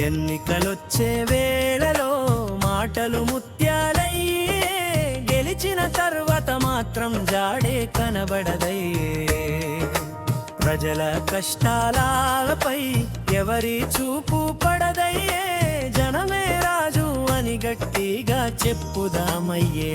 ఎన్నికలొచ్చే వేళలో మాటలు ముత్యాలయ్యే, గెలిచిన తర్వాత మాత్రం జాడే కనబడదయ్యే. ప్రజల కష్టాలపై ఎవరి చూపు పడదయ్యే, జనమే రాజు అని గట్టిగా చెప్పుదామయ్యే.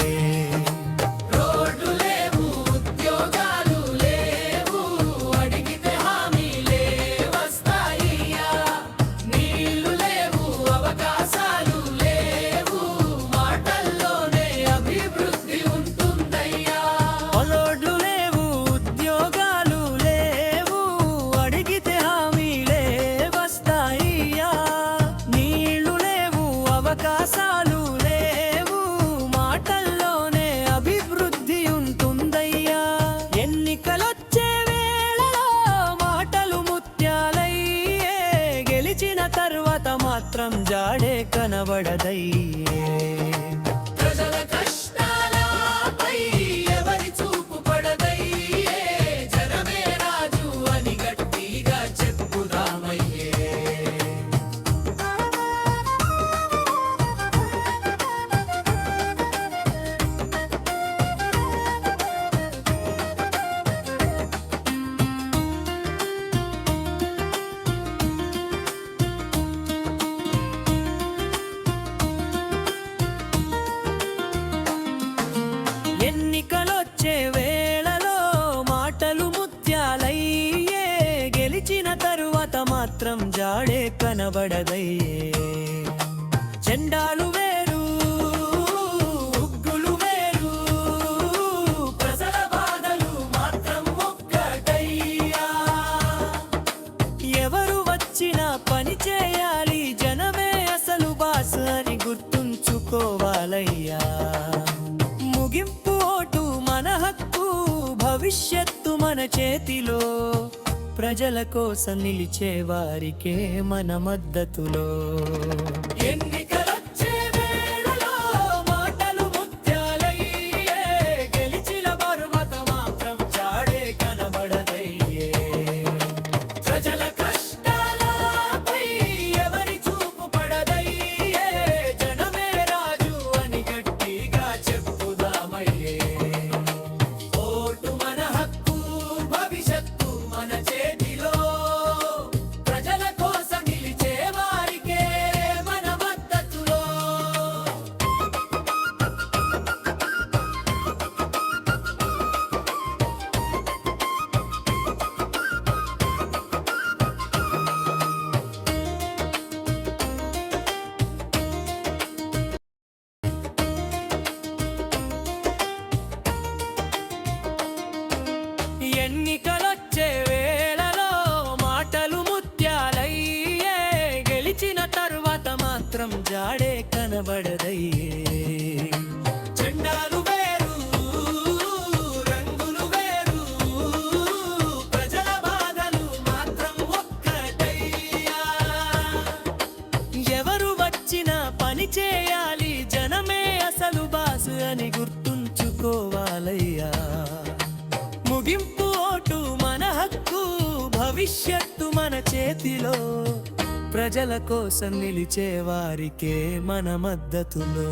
అవకాశాలు లేవు, మాటల్లోనే అభివృద్ధి ఉంటుందయ్యా. ఎన్నికలొచ్చే వేళలో మాటలు ముత్యాలయ్యే, గెలిచిన తర్వాత మాత్రం జాడే కనబడదయ్యే. ఎన్నికలొచ్చే వేళలో మాటలు ముత్యాలయ్యే, గెలిచిన తరువాత మాత్రం జాడే కనబడదయ్యే. జెండాలు వేరు, ఉగ్గులు వేరు, ప్రజల బాధలు మాత్రం ఒక్కటయ్యా. ఎవరు వచ్చినా పని చేయాలి, జనమే అసలు బాస్ అని గుర్తుంచుకోవాలయ్యా. ముగింపు ఓటు మన హక్కు, భవిష్యత్తు మన చేతిలో, ప్రజల కోసం నిలిచే వారికే మన మద్దతులో. ఎన్నికలొచ్చే వేళలో మాటలు ముత్యాలయ్యే, గెలిచిన తరువాత మాత్రం జాడే కనబడదయ్యే. ప్రజల కష్టాలపై ఎవరి చూపు పడదయ్యే, జనమే రాజు అని గట్టిగా చెప్పుదామయ్యే. ఓటు మన హక్కు, భవిష్యత్తు మన చేతిలో, ప్రజల కోసం నిలిచే వారికే మన మద్దతులో. ఎన్నికలొచ్చే వేళలో మాటలు ముత్యాలయ్యే, గెలిచిన తరువాత మాత్రం జాడే కనబడదయ్యే. జెండాలు వేరు, రంగులు వేరు, ప్రజల బాధలు మాత్రం ఒక్కటయ్యా. ఎవరు వచ్చినా పని చేయాలి, జనమే అసలు బాసు అని గుర్తుంచుకోవాలయ్యా. ముగింపు ఓటు మన హక్కు, భవిష్యత్తు మన చేతిలో, ప్రజల కోసం నిలిచే వారికే మన మద్దతులో.